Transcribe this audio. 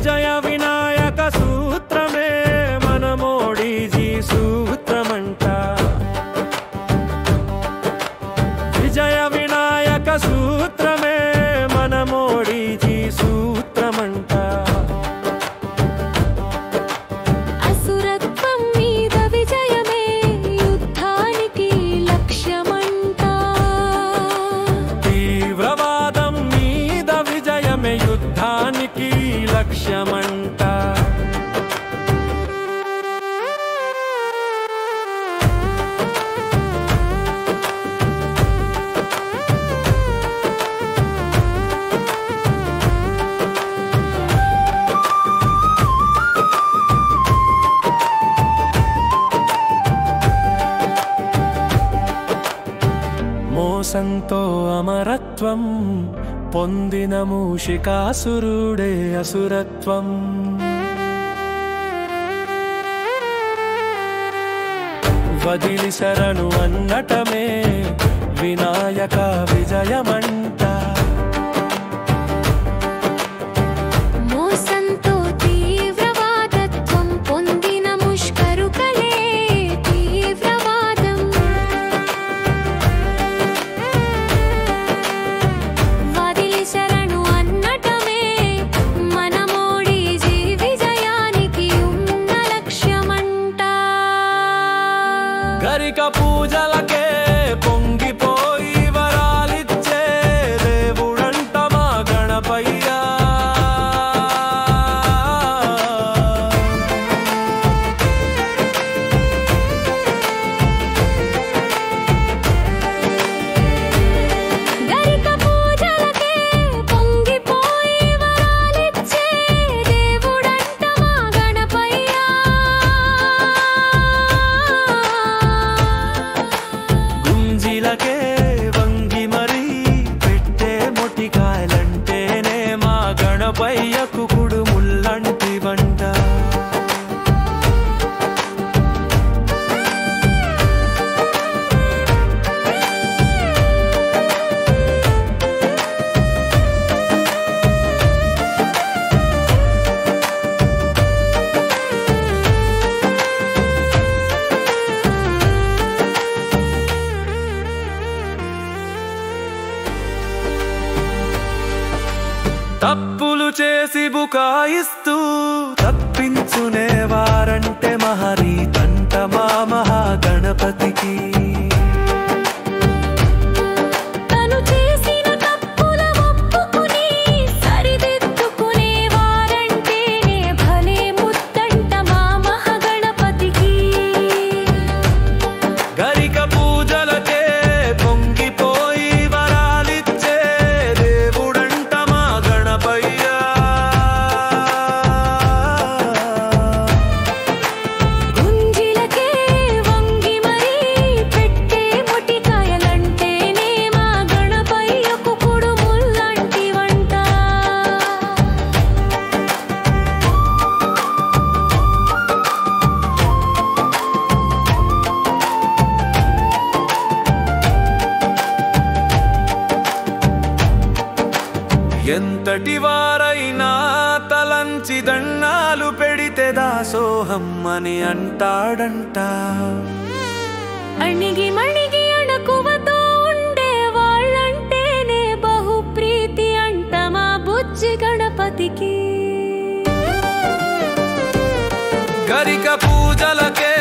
విజయ వినాయక సూత్రమే మన మోడీజీ సూత్రమంట. విజయ వినాయక సూత్రమే మన మోడీజీ సూత్రమంట. అసురత్వం మీద విజయమే యుద్ధానికి లక్ష్యమంట. తీవ్రవాదం మీద విజయమే యుద్ధానికి లక్ష్యమంట. మోసంతో అమరత్వం పొందిన మూషికాసురుడే అసురత్వం. వదిలి శరణు అన్నటమే వినాయక విజయమంట. మోసంతో తీవ్రవాదత్వం పొందిన ముష్కరుకలే తీవ్రవాదం. వదిలి శరణు అన్నటమే మన మోడీజీ విజయానికి ఉన్న లక్ష్యమంట. గరిక పూజలకే పొంగిపోయి వరాలిచ్చే దేవుడంట మా గణపయ్య. గరిక పూజలకే పొంగిపోయి వరాలిచ్చే దేవుడంట మా గణపయ్య. గుంజిలకే వంగి మరీ పెట్టే మొటికాయలంటేనే మా గణపయ్యకు కుడుముల్లంటి వంట. తప్పులు చేసి బుకాయిస్తూ తప్పించునే వారంటే మహరీతంట మా మహాగణపతికి. తను చేసిన తప్పుల ఒప్పుకుని సరిదిద్దుకునే వారంటేనే భలే ముద్దంట మా మహాగణపతికి. గరిక పూజలకే పొంగిపోయి వరాలిచ్చే దేవుడంట మా గణపయ్య. గుంజిలకే వంగి మరీ పెట్టే మొటికాయలంటేనే మా గణపయ్యకు కుడుముల్లాంటి వంట. ఎంతటి వారైనా తలంచి దండాలు పెడితే దాసోహం అని అంటాడంట. అణిగి మణిగి అణకువతో ఉండే వాళ్ళంటేనే బహుప్రీతి అంట మా బుజ్జి గణపతికి. గరిక పూజలకే